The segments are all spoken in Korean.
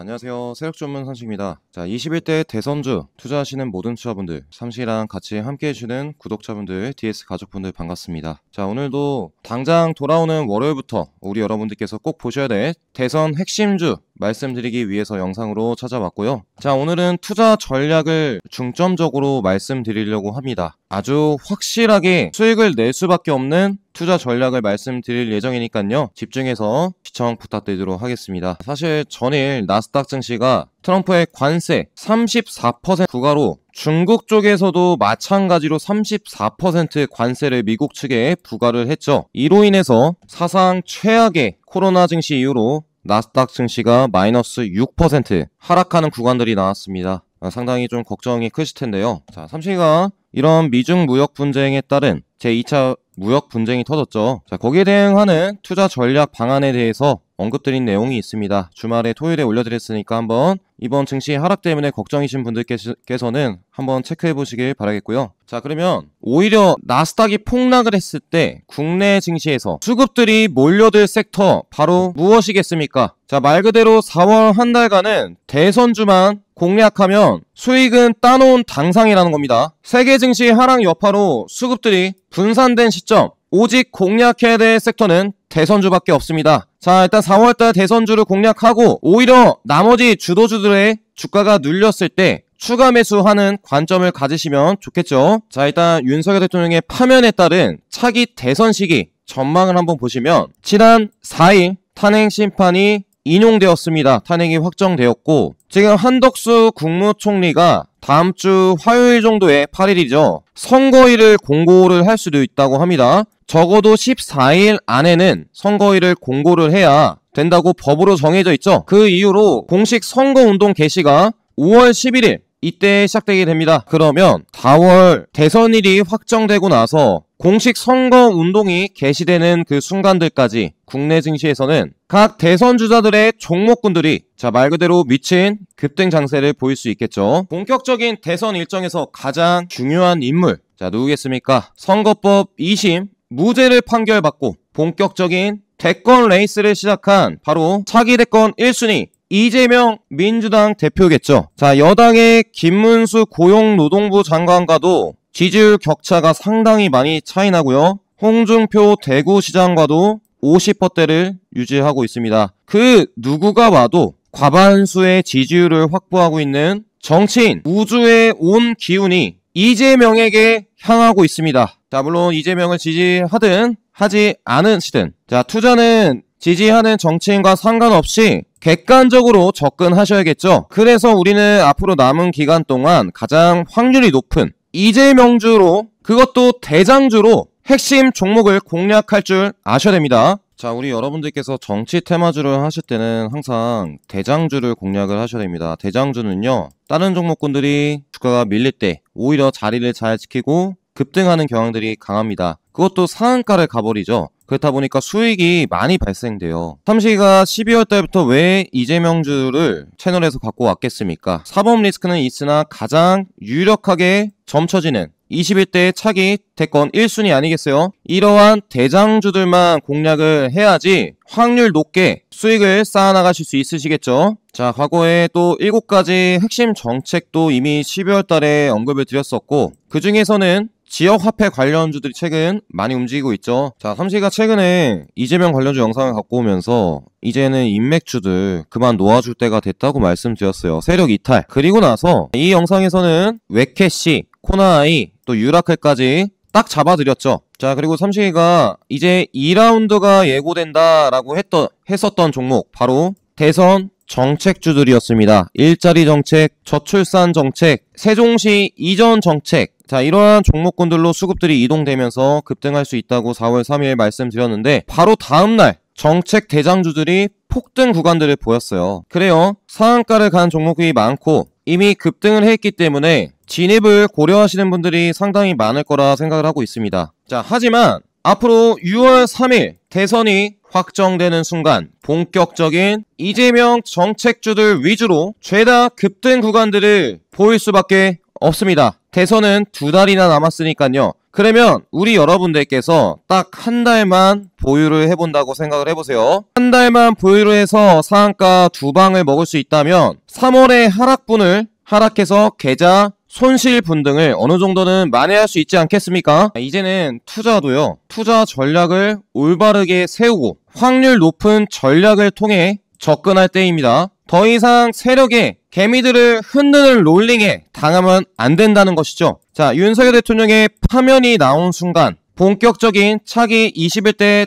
안녕하세요. 세력 전문 선식입니다. 21대 대선주 투자하시는 모든 투자분들, 삼식이랑 같이 함께 해주는 구독자분들, DS 가족분들 반갑습니다. 오늘도 당장 돌아오는 월요일부터 우리 여러분들께서 꼭 보셔야 될 대선 핵심주 말씀드리기 위해서 영상으로 찾아왔고요. 오늘은 투자 전략을 중점적으로 말씀드리려고 합니다. 아주 확실하게 수익을 낼 수밖에 없는 투자 전략을 말씀드릴 예정이니까요. 집중해서 시청 부탁드리도록 하겠습니다. 사실 전일 나스닥 증시가 트럼프의 관세 34% 부과로 중국 쪽에서도 마찬가지로 34% 관세를 미국 측에 부과를 했죠. 이로 인해서 사상 최악의 코로나 증시 이후로 나스닥 증시가 마이너스 6% 하락하는 구간들이 나왔습니다. 상당히 좀 걱정이 크실 텐데요. 삼식이가 이런 미중 무역 분쟁에 따른 제2차 무역 분쟁이 터졌죠. 거기에 대응하는 투자 전략 방안에 대해서 언급드린 내용이 있습니다. 주말에 토요일에 올려드렸으니까 한번 이번 증시 하락 때문에 걱정이신 분들께서는 한번 체크해 보시길 바라겠고요. 그러면 오히려 나스닥이 폭락을 했을 때 국내 증시에서 수급들이 몰려들 섹터 바로 무엇이겠습니까? 말 그대로 4월 한 달간은 대선주만 공략하면 수익은 따놓은 당상이라는 겁니다. 세계 증시 하락 여파로 수급들이 분산된 시점, 오직 공략해야 될 섹터는 대선주밖에 없습니다. 일단 4월달 대선주를 공략하고 오히려 나머지 주도주들의 주가가 눌렸을 때 추가 매수하는 관점을 가지시면 좋겠죠. 일단 윤석열 대통령의 파면에 따른 차기 대선 시기 전망을 한번 보시면 지난 4일 탄핵 심판이 인용되었습니다. 탄핵이 확정되었고 지금 한덕수 국무총리가 다음 주 화요일 정도에 8일이죠. 선거일을 공고를 할 수도 있다고 합니다. 적어도 14일 안에는 선거일을 공고를 해야 된다고 법으로 정해져 있죠. 그 이후로 공식 선거운동 개시가 5월 11일 이때 시작되게 됩니다. 그러면 4월 대선일이 확정되고 나서 공식 선거운동이 개시되는 그 순간들까지 국내 증시에서는 각 대선 주자들의 종목군들이 말 그대로 미친 급등 장세를 보일 수 있겠죠. 본격적인 대선 일정에서 가장 중요한 인물 누구겠습니까? 선거법 2심 무죄를 판결받고 본격적인 대권 레이스를 시작한 바로 차기 대권 1순위 이재명 민주당 대표겠죠. 여당의 김문수 고용노동부 장관과도 지지율 격차가 상당히 많이 차이 나고요. 홍준표 대구시장과도 50%대를 유지하고 있습니다. 그 누구가 와도 과반수의 지지율을 확보하고 있는 정치인 우주의 온 기운이 이재명에게 향하고 있습니다. 물론 이재명을 지지하든 하지 않으시든 투자는 지지하는 정치인과 상관없이 객관적으로 접근하셔야겠죠. 그래서 우리는 앞으로 남은 기간 동안 가장 확률이 높은 이재명주로, 그것도 대장주로 핵심 종목을 공략할 줄 아셔야 됩니다. 우리 여러분들께서 정치 테마주를 하실 때는 항상 대장주를 공략을 하셔야 됩니다. 대장주는요, 다른 종목군들이 주가가 밀릴 때 오히려 자리를 잘 지키고 급등하는 경향들이 강합니다. 그것도 상한가를 가버리죠. 그렇다 보니까 수익이 많이 발생돼요. 삼식이가 12월 달부터 왜 이재명주를 채널에서 갖고 왔겠습니까? 사법 리스크는 있으나 가장 유력하게 점쳐지는 21대 차기 대권 1순위 아니겠어요? 이러한 대장주들만 공략을 해야지 확률 높게 수익을 쌓아나가실 수 있으시겠죠? 과거에 또 7가지 핵심 정책도 이미 12월 달에 언급을 드렸었고 그 중에서는 지역화폐 관련주들이 최근 많이 움직이고 있죠. 삼식이가 최근에 이재명 관련주 영상을 갖고 오면서 이제는 인맥주들 그만 놓아줄 때가 됐다고 말씀드렸어요. 세력 이탈. 그리고 나서 이 영상에서는 웹캐시, 코나아이, 또 유라클까지 딱 잡아드렸죠. 그리고 삼식이가 이제 2라운드가 예고된다라고 했었던 종목 바로 대선 정책주들이었습니다. 일자리 정책, 저출산 정책, 세종시 이전 정책, 이러한 종목군들로 수급들이 이동되면서 급등할 수 있다고 4월 3일 말씀드렸는데 바로 다음날 정책 대장주들이 폭등 구간들을 보였어요. 그래요. 상한가를 간 종목이 많고 이미 급등을 했기 때문에 진입을 고려하시는 분들이 상당히 많을 거라 생각을 하고 있습니다. 하지만 앞으로 6월 3일 대선이 확정되는 순간 본격적인 이재명 정책주들 위주로 죄다 급등 구간들을 보일 수밖에 없습니다. 대선은 2달이나 남았으니까요. 그러면 우리 여러분들께서 딱 한 달만 보유를 해본다고 생각을 해보세요. 한 달만 보유를 해서 상한가 2방을 먹을 수 있다면 3월에 하락분을 하락해서 계좌 손실분 등을 어느 정도는 만회할 수 있지 않겠습니까? 이제는 투자도요, 투자 전략을 올바르게 세우고 확률 높은 전략을 통해 접근할 때입니다. 더 이상 세력의 개미들을 흔드는 롤링에 당하면 안 된다는 것이죠. 자, 윤석열 대통령의 파면이 나온 순간 본격적인 차기 21대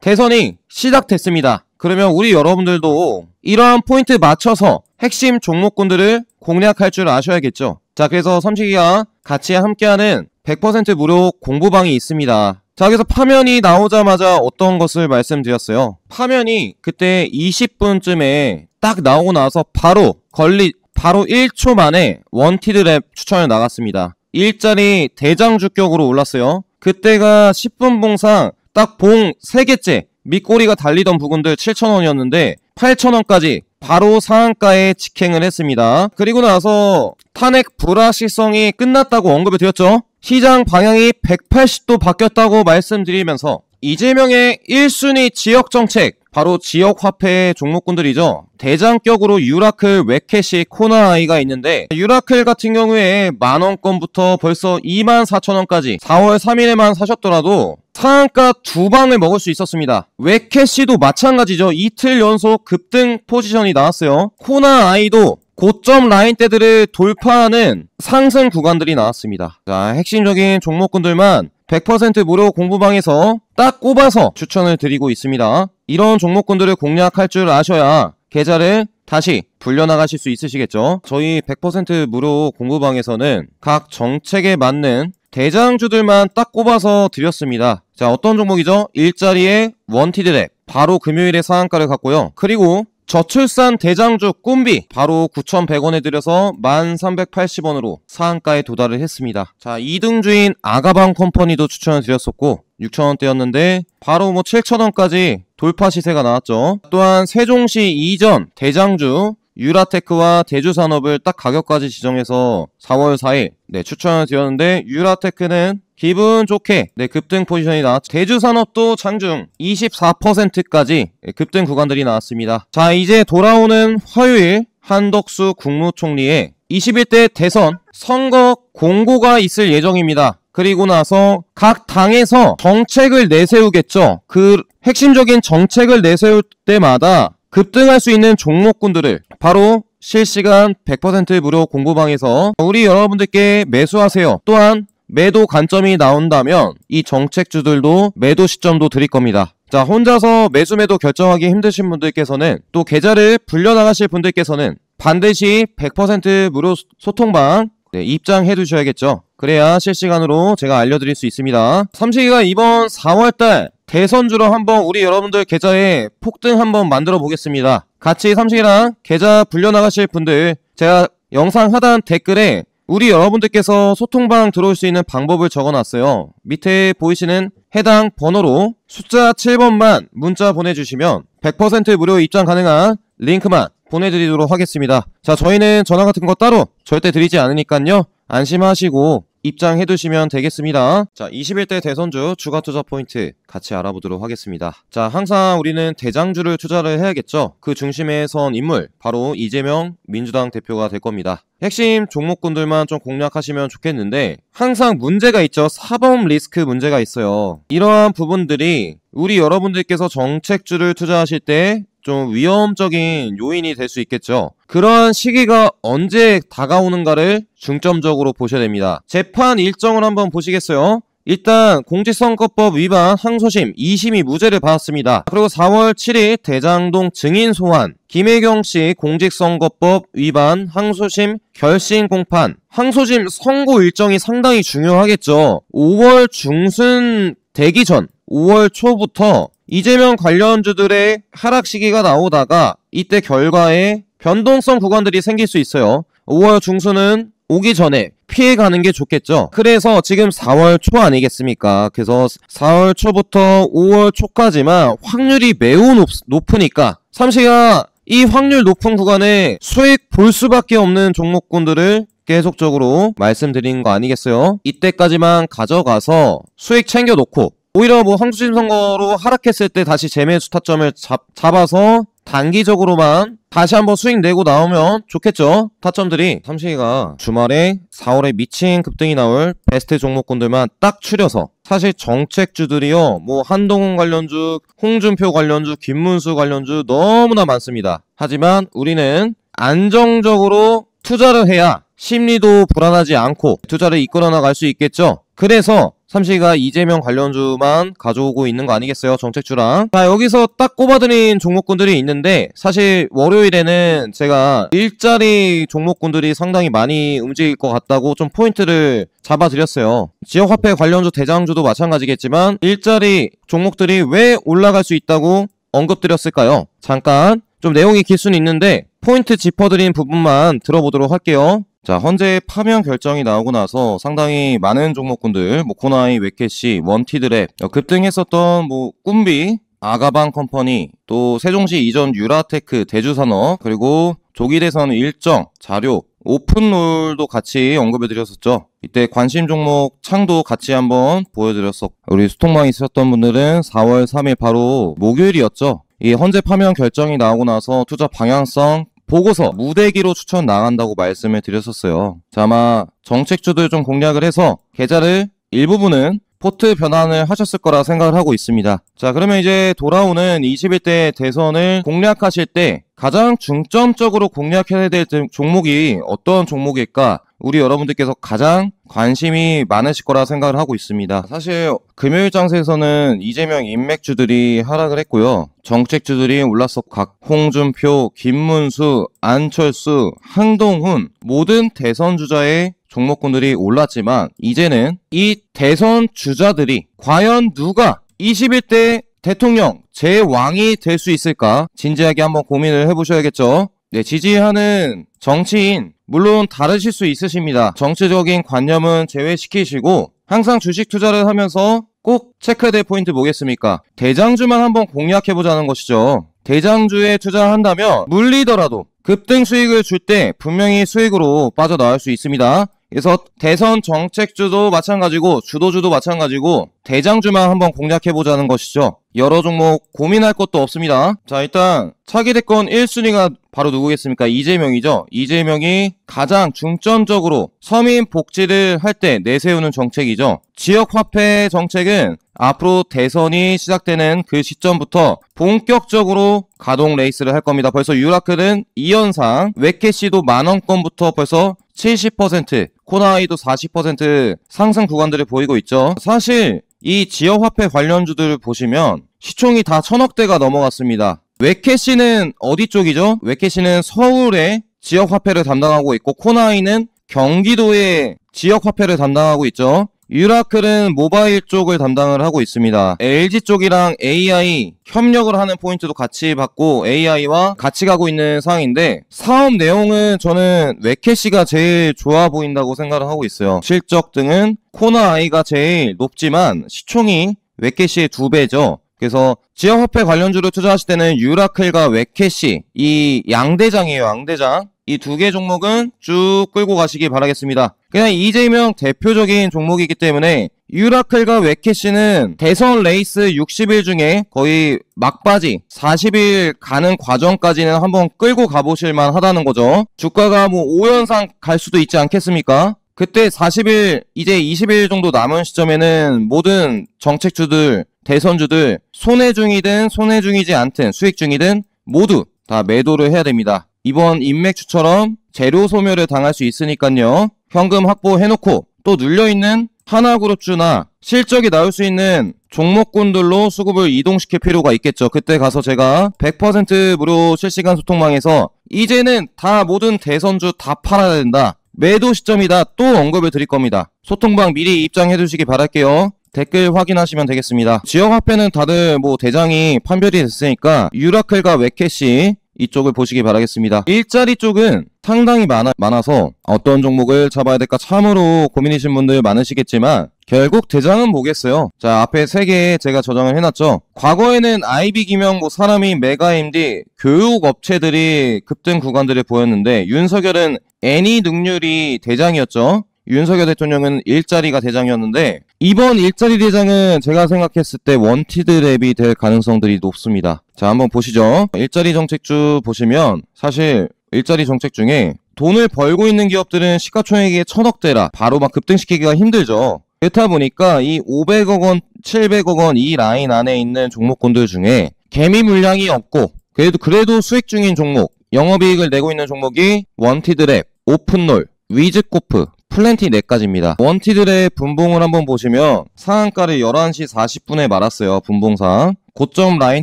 대선이 시작됐습니다. 그러면 우리 여러분들도 이러한 포인트 맞춰서 핵심 종목군들을 공략할 줄 아셔야겠죠. 자, 그래서 삼식이가 같이 함께하는 100% 무료 공부방이 있습니다. 자, 그래서 파면이 나오자마자 어떤 것을 말씀드렸어요. 파면이 그때 20분쯤에 딱 나오고 나서 바로 1초 만에 원티드랩 추천을 나갔습니다. 일자리 대장주격으로 올랐어요. 그때가 10분 봉상 딱 봉 3개째 밑꼬리가 달리던 부분들 7,000원이었는데 8,000원까지 바로 상한가에 직행을 했습니다. 그리고 나서 탄핵 불확실성이 끝났다고 언급을 드렸죠. 시장 방향이 180도 바뀌었다고 말씀드리면서 이재명의 1순위 지역정책, 바로 지역화폐 종목군들이죠. 대장격으로 유라클, 웹캐시, 코나아이가 있는데 유라클 같은 경우에 만원권부터 벌써 24,000원까지 4월 3일에만 사셨더라도 상한가 2방을 먹을 수 있었습니다. 웹캐시도 마찬가지죠. 이틀 연속 급등 포지션이 나왔어요. 코나아이도 고점 라인대들을 돌파하는 상승 구간들이 나왔습니다. 자, 핵심적인 종목군들만 100% 무료 공부방에서 딱 꼽아서 추천을 드리고 있습니다. 이런 종목군들을 공략할 줄 아셔야 계좌를 다시 불려나가실 수 있으시겠죠. 저희 100% 무료 공부방에서는 각 정책에 맞는 대장주들만 딱 꼽아서 드렸습니다. 자, 어떤 종목이죠? 일자리에 원티드랩, 바로 금요일에 상한가를 갔고요. 그리고 저출산 대장주 꿈비 바로 9,100원에 들여서 1,380원으로 상한가에 도달을 했습니다. 자, 2등주인 아가방 컴퍼니도 추천을 드렸었고 6,000원대였는데 바로 7,000원까지 돌파 시세가 나왔죠. 또한 세종시 이전 대장주 유라테크와 대주산업을 딱 가격까지 지정해서 4월 4일 추천을 드렸는데 유라테크는 기분 좋게 급등 포지션이 나왔죠. 대주산업도 장중 24%까지 급등 구간들이 나왔습니다. 자, 이제 돌아오는 화요일 한덕수 국무총리의 21대 대선 선거 공고가 있을 예정입니다. 그리고 나서 각 당에서 정책을 내세우겠죠. 그 핵심적인 정책을 내세울 때마다 급등할 수 있는 종목군들을 바로 실시간 100% 무료 공부방에서 우리 여러분들께 매수하세요. 또한 매도 관점이 나온다면 이 정책주들도 매도 시점도 드릴 겁니다. 자, 혼자서 매수 매도 결정하기 힘드신 분들께서는 또 계좌를 불려나가실 분들께서는 반드시 100% 무료 소통방 입장해 두셔야겠죠. 그래야 실시간으로 제가 알려드릴 수 있습니다. 삼식이가 이번 4월달 대선주로 한번 우리 여러분들 계좌에 폭등 한번 만들어 보겠습니다. 같이 삼식이랑 계좌 불려나가실 분들 제가 영상 하단 댓글에 우리 여러분들께서 소통방 들어올 수 있는 방법을 적어놨어요. 밑에 보이시는 해당 번호로 숫자 7번만 문자 보내주시면 100% 무료 입장 가능한 링크만 보내드리도록 하겠습니다. 자, 저희는 전화 같은 거 따로 절대 드리지 않으니까요. 안심하시고 입장해두시면 되겠습니다. 자, 21대 대선주 추가 투자 포인트 같이 알아보도록 하겠습니다. 자, 항상 우리는 대장주를 투자를 해야겠죠. 그 중심에 선 인물 바로 이재명 민주당 대표가 될 겁니다. 핵심 종목군들만 좀 공략하시면 좋겠는데 항상 문제가 있죠. 사법 리스크 문제가 있어요. 이러한 부분들이 우리 여러분들께서 정책주를 투자하실 때 좀 위험적인 요인이 될 수 있겠죠. 그러한 시기가 언제 다가오는가를 중점적으로 보셔야 됩니다. 재판 일정을 한번 보시겠어요? 일단 공직선거법 위반 항소심 2심이 무죄를 받았습니다. 그리고 4월 7일 대장동 증인 소환, 김혜경씨 공직선거법 위반 항소심 결심 공판, 항소심 선고 일정이 상당히 중요하겠죠. 5월 중순 되기 전 5월 초부터 이재명 관련주들의 하락 시기가 나오다가 이때 결과에 변동성 구간들이 생길 수 있어요. 5월 중순은 오기 전에 피해가는 게 좋겠죠. 그래서 지금 4월 초 아니겠습니까? 그래서 4월 초부터 5월 초까지만 확률이 매우 높으니까 삼시가 이 확률 높은 구간에 수익 볼 수밖에 없는 종목군들을 계속적으로 말씀드린 거 아니겠어요? 이때까지만 가져가서 수익 챙겨놓고 오히려 뭐 항저심 선거로 하락했을 때 다시 재매수 타점을 잡아서 단기적으로만 다시 한번 수익 내고 나오면 좋겠죠. 타점들이 삼식이가 주말에 4월에 미친 급등이 나올 베스트 종목군들만 딱 추려서 사실 정책주들이요 뭐 한동훈 관련주, 홍준표 관련주, 김문수 관련주 너무나 많습니다. 하지만 우리는 안정적으로 투자를 해야 심리도 불안하지 않고 투자를 이끌어 나갈 수 있겠죠. 그래서 삼식이가 이재명 관련주만 가져오고 있는 거 아니겠어요? 정책주랑. 자, 여기서 딱 꼽아드린 종목군들이 있는데 사실 월요일에는 제가 일자리 종목군들이 상당히 많이 움직일 것 같다고 좀 포인트를 잡아드렸어요. 지역화폐 관련주 대장주도 마찬가지겠지만 일자리 종목들이 왜 올라갈 수 있다고 언급드렸을까요? 잠깐 좀 내용이 길 수는 있는데 포인트 짚어드린 부분만 들어보도록 할게요. 자, 현재 파면 결정이 나오고 나서 상당히 많은 종목군들, 뭐 코나이, 웨캐시, 원티드랩, 급등했었던 뭐 꿈비, 아가방 컴퍼니, 또 세종시 이전 유라테크, 대주산업, 그리고 조기대선 일정, 자료, 오픈롤도 같이 언급해드렸었죠. 이때 관심 종목 창도 같이 한번 보여드렸었고 우리 수통방에 있었던 분들은 4월 3일 바로 목요일이었죠. 이 현재 파면 결정이 나오고 나서 투자 방향성 보고서 무대기로 추천 나간다고 말씀을 드렸었어요. 자, 아마 정책주들 좀 공략을 해서 계좌를 일부분은 포트 변환을 하셨을 거라 생각을 하고 있습니다. 자, 그러면 이제 돌아오는 21대 대선을 공략하실 때 가장 중점적으로 공략해야 될 종목이 어떤 종목일까? 우리 여러분들께서 가장 관심이 많으실 거라 생각을 하고 있습니다. 사실 금요일 장세에서는 이재명 인맥주들이 하락을 했고요. 정책주들이 올랐었고 각 홍준표, 김문수, 안철수, 한동훈 모든 대선 주자의 종목군들이 올랐지만 이제는 이 대선 주자들이 과연 누가 21대 대통령 제왕이 될 수 있을까 진지하게 한번 고민을 해보셔야겠죠. 네, 지지하는 정치인 물론 다르실 수 있으십니다. 정치적인 관념은 제외시키시고 항상 주식 투자를 하면서 꼭 체크해야 될 포인트 뭐겠습니까? 대장주만 한번 공략해보자는 것이죠. 대장주에 투자한다면 물리더라도 급등 수익을 줄 때 분명히 수익으로 빠져나올 수 있습니다. 그래서 대선 정책주도 마찬가지고 주도주도 마찬가지고 대장주만 한번 공략해보자는 것이죠. 여러 종목 고민할 것도 없습니다. 자, 일단 차기 대권 1순위가 바로 누구겠습니까? 이재명이죠. 이재명이 가장 중점적으로 서민 복지를 할 때 내세우는 정책이죠. 지역화폐 정책은 앞으로 대선이 시작되는 그 시점부터 본격적으로 가동 레이스를 할 겁니다. 벌써 유라클은 2연상, 웨캐시도 만원권부터 벌써 70%, 코나이도 40% 상승 구간들을 보이고 있죠. 사실 이 지역화폐 관련주들을 보시면 시총이 다 1000억대가 넘어갔습니다. 웨캐시는 어디 쪽이죠? 웨캐시는 서울의 지역화폐를 담당하고 있고 코나이는 경기도의 지역화폐를 담당하고 있죠. 유라클은 모바일 쪽을 담당을 하고 있습니다. LG 쪽이랑 AI 협력을 하는 포인트도 같이 받고 AI와 같이 가고 있는 상황인데 사업 내용은 저는 웨캐시가 제일 좋아 보인다고 생각을 하고 있어요. 실적 등은 코나아이가 제일 높지만 시총이 웨캐시의 2배죠. 그래서 지역화폐 관련주로 투자하실 때는 유라클과 웨캐시 이 양대장이에요. 양대장. 이 두 개 종목은 쭉 끌고 가시기 바라겠습니다. 그냥 이재명 대표적인 종목이기 때문에 유라클과 웨캐시는 대선 레이스 60일 중에 거의 막바지 40일 가는 과정까지는 한번 끌고 가보실만 하다는 거죠. 주가가 뭐 5연상 갈 수도 있지 않겠습니까? 그때 40일 이제 20일 정도 남은 시점에는 모든 정책주들 대선주들 손해 중이든 손해 중이지 않든 수익 중이든 모두 다 매도를 해야 됩니다. 이번 인맥주처럼 재료 소멸을 당할 수 있으니까요. 현금 확보해놓고 또 눌려있는 하나그룹주나 실적이 나올 수 있는 종목군들로 수급을 이동시킬 필요가 있겠죠. 그때 가서 제가 100% 무료 실시간 소통망에서 이제는 다 모든 대선주 다 팔아야 된다. 매도 시점이다. 또 언급을 드릴 겁니다. 소통방 미리 입장해 두시기 바랄게요. 댓글 확인하시면 되겠습니다. 지역화폐는 다들 뭐 대장이 판별이 됐으니까 유라클과 웨캐시 이쪽을 보시기 바라겠습니다. 일자리 쪽은 상당히 많아서 어떤 종목을 잡아야 될까 참으로 고민이신 분들 많으시겠지만 결국 대장은 뭐겠어요? 자, 앞에 3개 제가 저장을 해놨죠. 과거에는 IB 기명, 사람이 메가MD 교육 업체들이 급등 구간들을 보였는데 윤석열은 애니 능률이 대장이었죠. 윤석열 대통령은 일자리가 대장이었는데 이번 일자리 대장은 제가 생각했을 때 원티드랩이 될 가능성들이 높습니다. 자, 한번 보시죠. 일자리 정책주 보시면 사실 일자리 정책 중에 돈을 벌고 있는 기업들은 시가총액이 1000억대라 바로 막 급등시키기가 힘들죠. 그렇다 보니까 이 500억 원, 700억 원 이 라인 안에 있는 종목군들 중에 개미 물량이 없고 그래도 수익 중인 종목, 영업이익을 내고 있는 종목이 원티드랩, 오픈롤, 위즈코프, 플랜티 4가지입니다. 원티드랩 분봉을 한번 보시면 상한가를 11시 40분에 말았어요. 분봉상. 고점 라인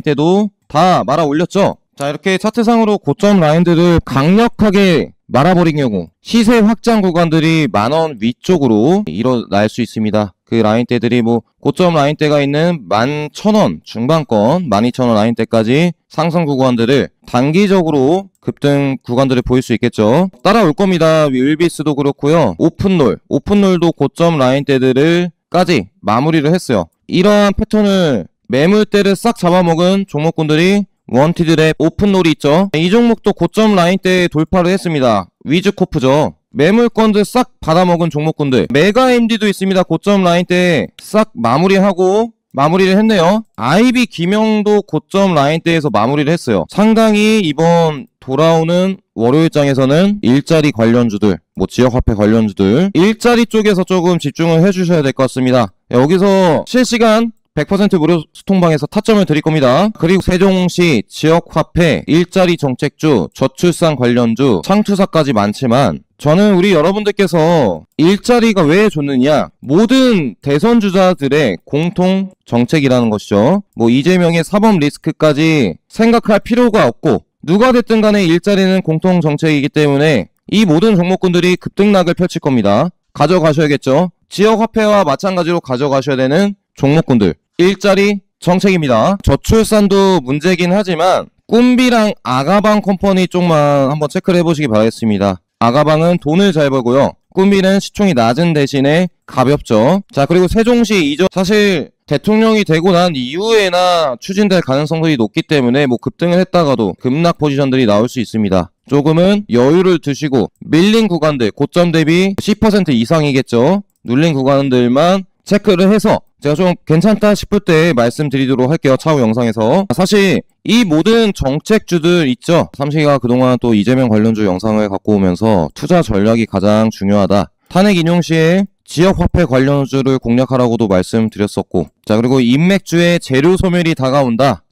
때도 다 말아 올렸죠. 자, 이렇게 차트상으로 고점 라인들을 강력하게 말아버린 경우 시세 확장 구간들이 10,000원 위쪽으로 일어날 수 있습니다. 그 라인대들이 고점 라인대가 있는 11,000원 중반권, 12,000원 라인대까지 상승 구간들을 단기적으로 급등 구간들을 보일 수 있겠죠. 따라올 겁니다. 윌비스도 그렇고요. 오픈롤도 고점 라인대들을 까지 마무리를 했어요. 이러한 패턴을 매물대를 싹 잡아먹은 종목군들이 원티드랩, 오픈롤이 있죠. 이 종목도 고점 라인대 돌파를 했습니다. 위즈코프죠. 매물권들 싹 받아먹은 종목군들. 메가MD도 있습니다. 고점 라인대 싹 마무리를 했네요. IB 기명도 고점 라인대에서 마무리를 했어요. 상당히 이번 돌아오는 월요일장에서는 일자리 관련주들, 지역화폐 관련주들, 일자리 쪽에서 조금 집중을 해주셔야 될 것 같습니다. 여기서 실시간 100% 무료 소통방에서 타점을 드릴 겁니다. 그리고 세종시, 지역화폐, 일자리 정책주, 저출산 관련주, 창투사까지 많지만 저는 우리 여러분들께서 일자리가 왜 좋느냐, 모든 대선 주자들의 공통 정책이라는 것이죠. 이재명의 사법 리스크까지 생각할 필요가 없고 누가 됐든 간에 일자리는 공통 정책이기 때문에 이 모든 종목군들이 급등락을 펼칠 겁니다. 가져가셔야겠죠. 지역화폐와 마찬가지로 가져가셔야 되는 종목군들, 일자리 정책입니다. 저출산도 문제긴 하지만 꿈비랑 아가방 컴퍼니 쪽만 한번 체크를 해보시기 바라겠습니다. 아가방은 돈을 잘 벌고요. 꿈비는 시총이 낮은 대신에 가볍죠. 자, 그리고 세종시 이전 사실 대통령이 되고 난 이후에나 추진될 가능성들이 높기 때문에 급등을 했다가도 급락 포지션들이 나올 수 있습니다. 조금은 여유를 두시고 밀린 구간들, 고점 대비 10% 이상이겠죠. 눌린 구간들만 체크를 해서 제가 좀 괜찮다 싶을 때 말씀드리도록 할게요. 차후 영상에서. 사실 이 모든 정책주들 있죠. 삼식이가 그동안 또 이재명 관련주 영상을 갖고 오면서 투자 전략이 가장 중요하다. 탄핵 인용 시에 지역화폐 관련주를 공략하라고도 말씀드렸었고, 자, 그리고 인맥주의 재료 소멸이 다가온다.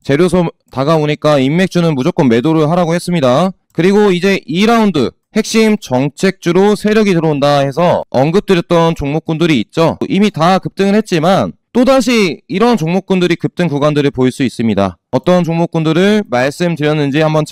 다가오니까 인맥주는 무조건 매도를 하라고 했습니다. 그리고 이제 2라운드 핵심 정책주로 세력이 들어온다 해서 언급드렸던 종목군들이 있죠. 이미 다 급등을 했지만 또다시 이런 종목군들이 급등 구간들을 보일 수 있습니다. 어떤 종목군들을 말씀드렸는지 한번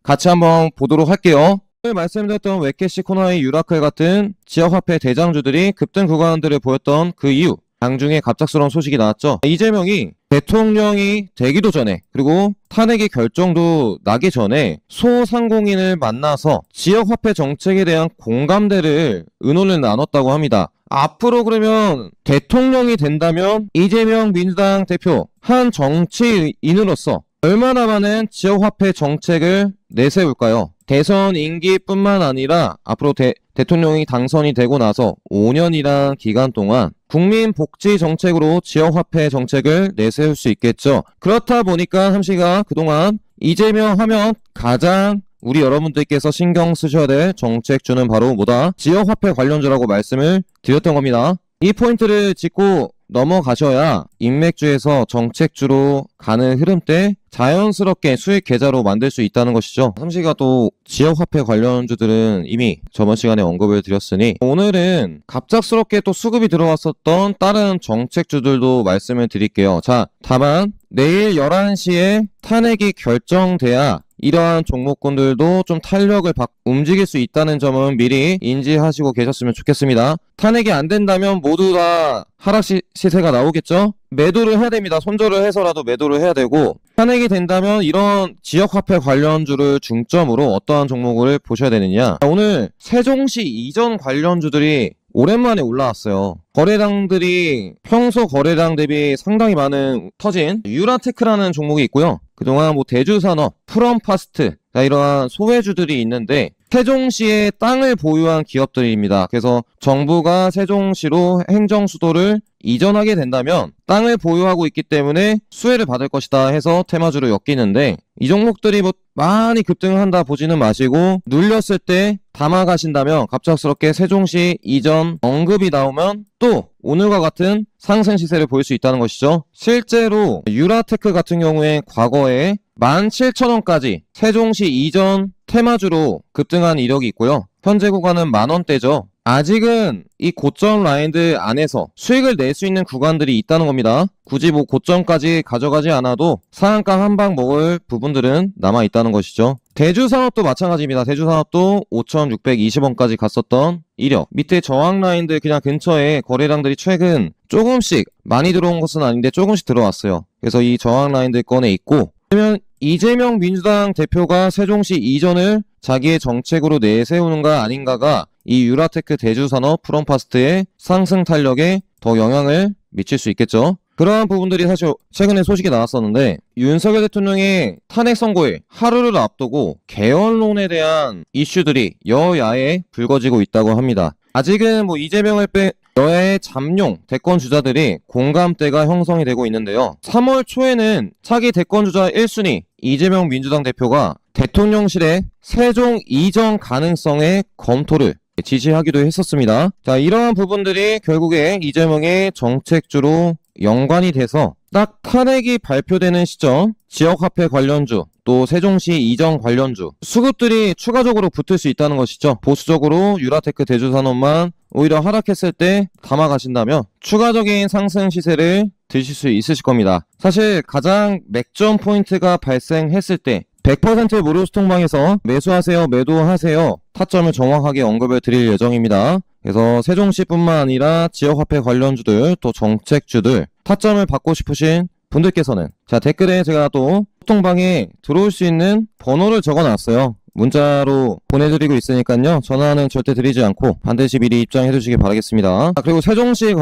같이 한번 보도록 할게요. 말씀드렸던 웹캐시 코나이 유라클 같은 지역화폐 대장주들이 급등 구간들을 보였던 그 이유, 장중에 갑작스러운 소식이 나왔죠. 이재명이 대통령이 되기도 전에, 그리고 탄핵의 결정도 나기 전에 소상공인을 만나서 지역화폐 정책에 대한 공감대를 의논을 나눴다고 합니다. 앞으로 그러면 대통령이 된다면 이재명 민주당 대표 한 정치인으로서 얼마나 많은 지역화폐 정책을 내세울까요? 대선 임기뿐만 아니라 앞으로 대통령이 당선이 되고 나서 5년이란 기간 동안 국민 복지 정책으로 지역화폐 정책을 내세울 수 있겠죠. 그렇다 보니까 삼시가 그동안 이재명 하면 가장 우리 여러분들께서 신경 쓰셔야 될 정책주는 바로 지역화폐 관련주라고 말씀을 드렸던 겁니다. 이 포인트를 짚고 넘어가셔야 인맥주에서 정책주로 가는 흐름 때 자연스럽게 수익 계좌로 만들 수 있다는 것이죠. 삼시가 또 지역화폐 관련주들은 이미 저번 시간에 언급을 드렸으니 오늘은 갑작스럽게 또 수급이 들어왔었던 다른 정책주들도 말씀을 드릴게요. 자, 다만 내일 11시에 탄핵이 결정돼야 이러한 종목군들도 좀 탄력을 움직일 수 있다는 점은 미리 인지하시고 계셨으면 좋겠습니다. 탄핵이 안 된다면 모두 다 하락 시세가 나오겠죠? 매도를 해야 됩니다. 손절을 해서라도 매도를 해야 되고, 탄핵이 된다면 이런 지역화폐 관련주를 중점으로 어떠한 종목을 보셔야 되느냐. 오늘 세종시 이전 관련주들이 오랜만에 올라왔어요. 거래량들이 평소 거래량 대비 상당히 많은 터진 유라테크라는 종목이 있고요. 그동안 대주산업, 프롬파스트 이러한 소외주들이 있는데 세종시에 땅을 보유한 기업들입니다. 그래서 정부가 세종시로 행정수도를 이전하게 된다면 땅을 보유하고 있기 때문에 수혜를 받을 것이다 해서 테마주로 엮이는데 이 종목들이 많이 급등한다 보지는 마시고 눌렸을 때 담아가신다면 갑작스럽게 세종시 이전 언급이 나오면 또 오늘과 같은 상승 시세를 보일 수 있다는 것이죠. 실제로 유라테크 같은 경우에 과거에 17,000원까지 세종시 이전 테마주로 급등한 이력이 있고요. 현재 구간은 만원대죠. 아직은 이 고점 라인들 안에서 수익을 낼 수 있는 구간들이 있다는 겁니다. 굳이 고점까지 가져가지 않아도 상한가 한 방 먹을 부분들은 남아있다는 것이죠. 대주산업도 마찬가지입니다. 대주산업도 5,620원까지 갔었던 이력. 밑에 저항 라인들 그냥 근처에 거래량들이 최근 조금씩 많이 들어온 것은 아닌데 조금씩 들어왔어요. 그래서 이 저항 라인들 꺼내 있고, 그러면 이재명 민주당 대표가 세종시 이전을 자기의 정책으로 내세우는가 아닌가가 이 유라테크 대주산업 프롬파스트의 상승 탄력에 더 영향을 미칠 수 있겠죠. 그러한 부분들이 사실 최근에 소식이 나왔었는데 윤석열 대통령의 탄핵 선고일 하루를 앞두고 개헌론에 대한 이슈들이 여야에 불거지고 있다고 합니다. 아직은 이재명을 여야의 잠룡 대권 주자들이 공감대가 형성이 되고 있는데요. 3월 초에는 차기 대권 주자 1순위 이재명 민주당 대표가 대통령실의 세종 이전 가능성의 검토를 지시하기도 했었습니다. 자, 이러한 부분들이 결국에 이재명의 정책주로 연관이 돼서 딱 탄핵이 발표되는 시점 지역화폐 관련주 또 세종시 이전 관련주 수급들이 추가적으로 붙을 수 있다는 것이죠. 보수적으로 유라테크 대주산업만 오히려 하락했을 때 담아가신다면 추가적인 상승 시세를 드실 수 있으실 겁니다. 사실 가장 맥점 포인트가 발생했을 때 100% 무료 스톡방에서 매수하세요, 매도하세요 타점을 정확하게 언급을 드릴 예정입니다. 그래서 세종시뿐만 아니라 지역화폐 관련주들 또 정책주들 타점을 받고 싶으신 분들께서는 댓글에 제가 또 소통방에 들어올 수 있는 번호를 적어놨어요. 문자로 보내드리고 있으니까요. 전화는 절대 드리지 않고 반드시 미리 입장해 주시기 바라겠습니다. 그리고 세종시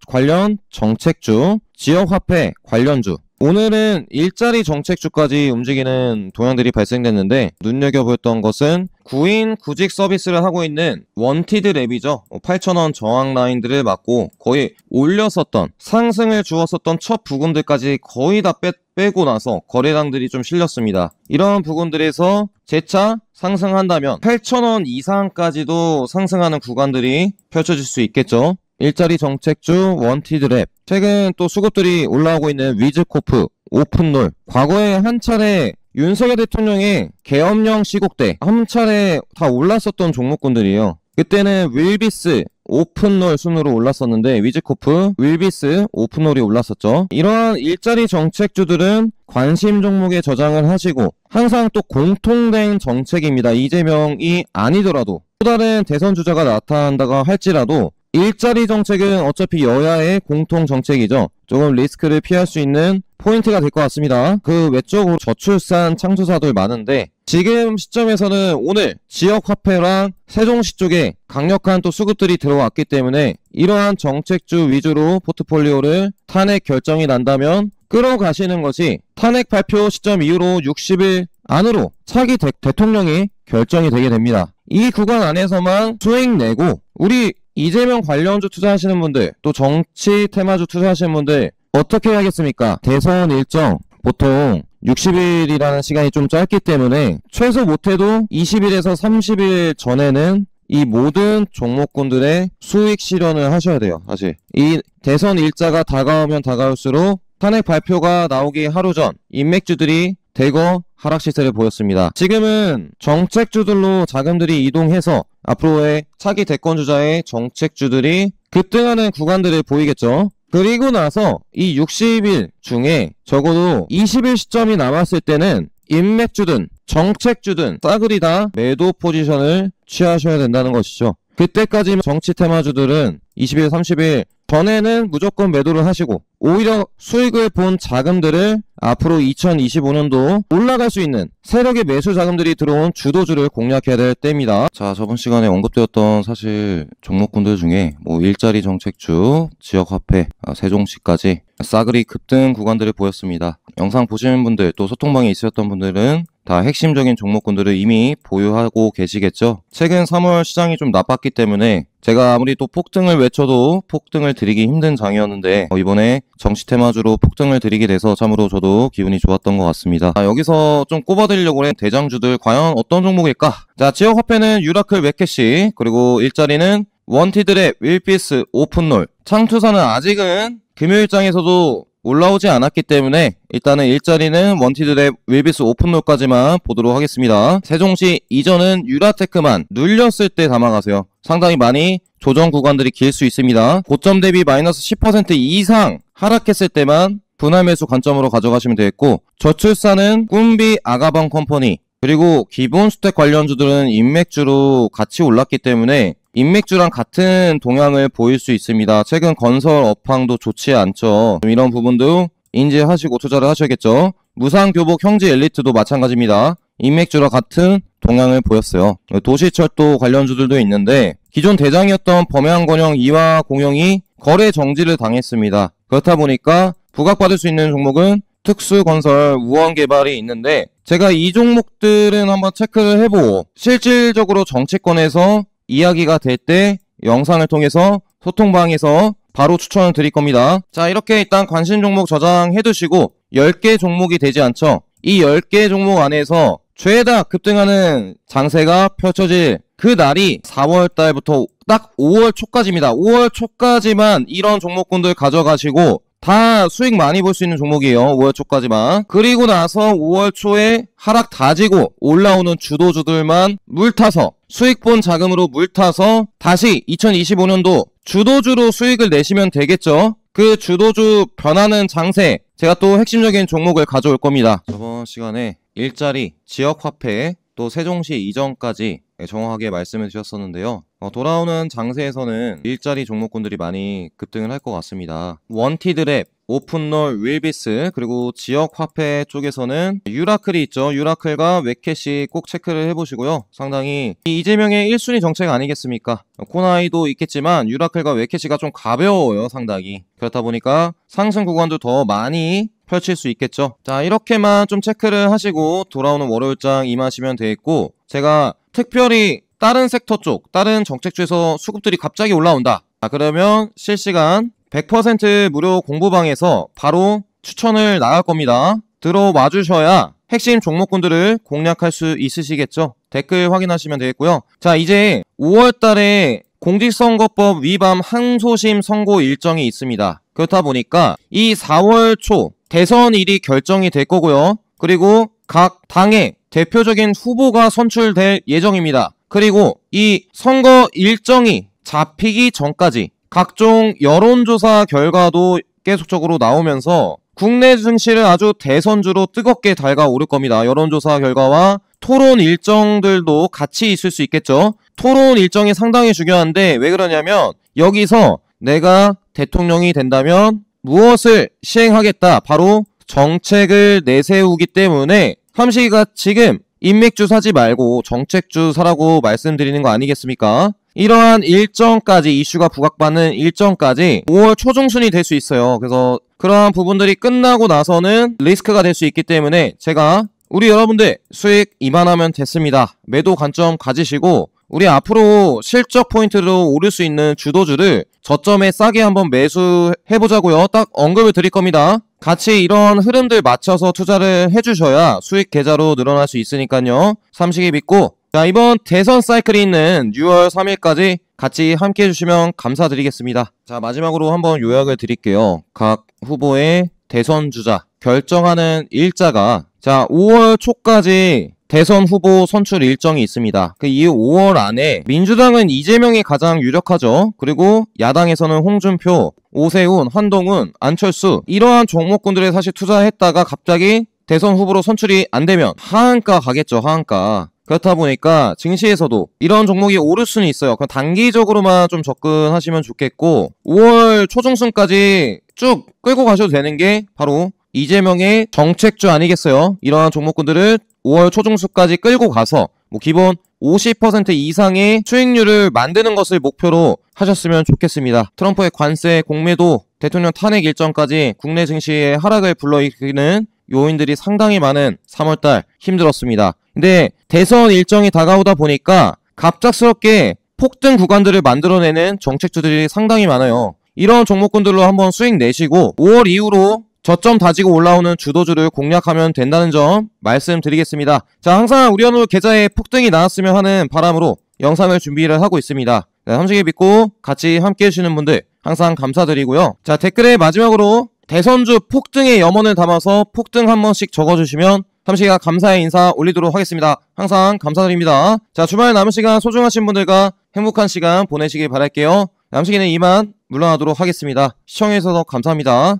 관련 정책주, 지역화폐 관련주 오늘은 일자리 정책주까지 움직이는 동향들이 발생됐는데 눈여겨보였던 것은 구인 구직 서비스를 하고 있는 원티드랩이죠. 8,000원 저항 라인들을 맞고 거의 올렸었던 상승을 주었었던 첫 부분들까지 거의 다 빼고 나서 거래량들이 좀 실렸습니다. 이런 부분들에서 재차 상승한다면 8,000원 이상까지도 상승하는 구간들이 펼쳐질 수 있겠죠. 일자리 정책주 원티드랩 최근 또 수급들이 올라오고 있는 위즈코프, 오픈롤 과거에 한 차례 윤석열 대통령의 계엄령 시국 때 한 차례 다 올랐었던 종목군들이에요. 그때는 윌비스, 오픈롤 순으로 올랐었는데 위즈코프, 윌비스, 오픈롤이 올랐었죠. 이러한 일자리 정책주들은 관심 종목에 저장을 하시고 항상 또 공통된 정책입니다. 이재명이 아니더라도 또 다른 대선 주자가 나타난다고 할지라도 일자리 정책은 어차피 여야의 공통 정책이죠. 조금 리스크를 피할 수 있는 포인트가 될 것 같습니다. 그 외적으로 저출산 창조사들 많은데 지금 시점에서는 오늘 지역화폐랑 세종시 쪽에 강력한 또 수급들이 들어왔기 때문에 이러한 정책주 위주로 포트폴리오를 탄핵 결정이 난다면 끌어가시는 것이 탄핵 발표 시점 이후로 60일 안으로 차기 대통령이 결정이 되게 됩니다. 이 구간 안에서만 수익 내고 우리 이재명 관련주 투자하시는 분들 또 정치 테마주 투자하시는 분들 어떻게 하겠습니까? 대선 일정 보통 60일이라는 시간이 좀 짧기 때문에 최소 못해도 20일에서 30일 전에는 이 모든 종목군들의 수익 실현을 하셔야 돼요. 사실 이 대선 일자가 다가오면 다가올수록 탄핵 발표가 나오기 하루 전 인맥주들이 대거 하락 시세를 보였습니다. 지금은 정책주들로 자금들이 이동해서 앞으로의 차기 대권주자의 정책주들이 급등하는 구간들을 보이겠죠. 그리고 나서 이 60일 중에 적어도 20일 시점이 남았을 때는 인맥주든 정책주든 싸그리 다 매도 포지션을 취하셔야 된다는 것이죠. 그때까지 정치 테마주들은 20일, 30일 전에는 무조건 매도를 하시고 오히려 수익을 본 자금들을 앞으로 2025년도 올라갈 수 있는 세력의 매수 자금들이 들어온 주도주를 공략해야 될 때입니다. 자, 저번 시간에 언급되었던 사실 종목군들 중에 뭐 일자리 정책주, 지역화폐, 세종시까지 싸그리 급등 구간들을 보였습니다. 영상 보시는 분들 또 소통방에 있으셨던 분들은 다 핵심적인 종목군들을 이미 보유하고 계시겠죠. 최근 3월 시장이 좀 나빴기 때문에 제가 아무리 또 폭등을 외쳐도 폭등을 드리기 힘든 장이었는데 이번에 정시 테마주로 폭등을 드리게 돼서 참으로 저도 기분이 좋았던 것 같습니다. 여기서 좀 꼽아드리려고 해 대장주들 과연 어떤 종목일까? 자, 지역화폐는 유라클 웹캐시, 그리고 일자리는 원티드랩, 윌피스, 오픈롤, 창투사는 아직은 금요일장에서도 올라오지 않았기 때문에 일단은 일자리는 원티드랩, 윌비스, 오픈롤까지만 보도록 하겠습니다. 세종시 이전은 유라테크만 눌렸을 때 담아가세요. 상당히 많이 조정 구간들이 길 수 있습니다. 고점 대비 마이너스 10% 이상 하락했을 때만 분할 매수 관점으로 가져가시면 되겠고, 저출산은 꿈비, 아가방 컴퍼니, 그리고 기본 스택 관련주들은 인맥주로 같이 올랐기 때문에 인맥주랑 같은 동향을 보일 수 있습니다. 최근 건설 업황도 좋지 않죠. 이런 부분도 인지하시고 투자를 하셔야겠죠. 무상교복 형제 엘리트도 마찬가지입니다. 인맥주랑 같은 동향을 보였어요. 도시철도 관련주들도 있는데 기존 대장이었던 범양건영, 이화공영이 거래 정지를 당했습니다. 그렇다 보니까 부각받을 수 있는 종목은 특수건설, 우원개발이 있는데 제가 이 종목들은 한번 체크를 해보고 실질적으로 정치권에서 이야기가 될 때 영상을 통해서 소통방에서 바로 추천을 드릴 겁니다. 자, 이렇게 일단 관심 종목 저장해 두시고 10개 종목이 되지 않죠. 이 10개 종목 안에서 죄다 급등하는 장세가 펼쳐질 그 날이 4월달부터 딱 5월 초까지입니다. 5월 초까지만 이런 종목군들 가져가시고 다 수익 많이 볼 수 있는 종목이에요. 5월 초까지만. 그리고 나서 5월 초에 하락 다지고 올라오는 주도주들만 물타서 수익 본 자금으로 물타서 다시 2025년도 주도주로 수익을 내시면 되겠죠. 그 주도주 변하는 장세, 제가 또 핵심적인 종목을 가져올 겁니다. 저번 시간에 일자리, 지역화폐, 또 세종시 이전까지 정확하게 말씀을 드렸었는데요. 돌아오는 장세에서는 일자리 종목군들이 많이 급등을 할 것 같습니다. 원티드랩, 오픈롤, 윌비스, 그리고 지역화폐 쪽에서는 유라클이 있죠. 유라클과 웹캐시 꼭 체크를 해보시고요. 상당히 이재명의 1순위 정책 아니겠습니까? 코나이도 있겠지만 유라클과 웹캐시가 좀 가벼워요. 상당히. 그렇다 보니까 상승 구간도 더 많이 펼칠 수 있겠죠. 자, 이렇게만 좀 체크를 하시고 돌아오는 월요일장 임하시면 되겠고, 제가 특별히 다른 섹터 쪽, 다른 정책주에서 수급들이 갑자기 올라온다. 그러면 실시간 100% 무료 공부방에서 바로 추천을 나갈 겁니다. 들어와 주셔야 핵심 종목군들을 공략할 수 있으시겠죠. 댓글 확인하시면 되겠고요. 자, 이제 5월달에 공직선거법 위반 항소심 선고 일정이 있습니다. 그렇다 보니까 이 4월 초 대선일이 결정이 될 거고요. 그리고 각 당의 대표적인 후보가 선출될 예정입니다. 그리고 이 선거 일정이 잡히기 전까지 각종 여론조사 결과도 계속적으로 나오면서 국내 증시를 아주 대선주로 뜨겁게 달가오를 겁니다. 여론조사 결과와 토론 일정들도 같이 있을 수 있겠죠. 토론 일정이 상당히 중요한데 왜 그러냐면 여기서 내가 대통령이 된다면 무엇을 시행하겠다, 바로 정책을 내세우기 때문에 삼식이가 지금 인맥주 사지 말고 정책주 사라고 말씀드리는 거 아니겠습니까? 이러한 일정까지, 이슈가 부각받는 일정까지 5월 초중순이 될 수 있어요. 그래서 그러한 부분들이 끝나고 나서는 리스크가 될 수 있기 때문에 제가 우리 여러분들 수익 이만하면 됐습니다. 매도 관점 가지시고 우리 앞으로 실적 포인트로 오를 수 있는 주도주를 저점에 싸게 한번 매수해보자고요. 딱 언급을 드릴 겁니다. 같이 이런 흐름들 맞춰서 투자를 해주셔야 수익 계좌로 늘어날 수 있으니까요. 삼식이 믿고, 자, 이번 대선 사이클이 있는 6월 3일까지 같이 함께 해주시면 감사드리겠습니다. 자, 마지막으로 한번 요약을 드릴게요. 각 후보의 대선 주자 결정하는 일자가, 자, 5월 초까지 대선 후보 선출 일정이 있습니다. 그 이후 5월 안에 민주당은 이재명이 가장 유력하죠. 그리고 야당에서는 홍준표, 오세훈, 한동훈, 안철수, 이러한 종목군들에 사실 투자했다가 갑자기 대선 후보로 선출이 안 되면 하한가 가겠죠. 하한가. 그렇다 보니까 증시에서도 이런 종목이 오를 수는 있어요. 그럼 단기적으로만 좀 접근하시면 좋겠고 5월 초중순까지 쭉 끌고 가셔도 되는 게 바로 이재명의 정책주 아니겠어요? 이러한 종목군들을 5월 초중순까지 끌고 가서 뭐 기본 50% 이상의 수익률을 만드는 것을 목표로 하셨으면 좋겠습니다. 트럼프의 관세, 공매도, 대통령 탄핵 일정까지 국내 증시의 하락을 불러일으키는 요인들이 상당히 많은 3월달 힘들었습니다. 근데 대선 일정이 다가오다 보니까 갑작스럽게 폭등 구간들을 만들어내는 정책주들이 상당히 많아요. 이런 종목군들로 한번 수익 내시고 5월 이후로 저점 다지고 올라오는 주도주를 공략하면 된다는 점 말씀드리겠습니다. 자, 항상 우리 연우 계좌에 폭등이 나왔으면 하는 바람으로 영상을 준비를 하고 있습니다. 네, 삼식이 믿고 같이 함께 해주시는 분들 항상 감사드리고요. 자, 댓글에 마지막으로 대선주 폭등의 염원을 담아서 폭등 한 번씩 적어주시면 삼식이가 감사의 인사 올리도록 하겠습니다. 항상 감사드립니다. 자, 주말 남은 시간 소중하신 분들과 행복한 시간 보내시길 바랄게요. 삼식이는 이만 물러나도록 하겠습니다. 시청해주셔서 감사합니다.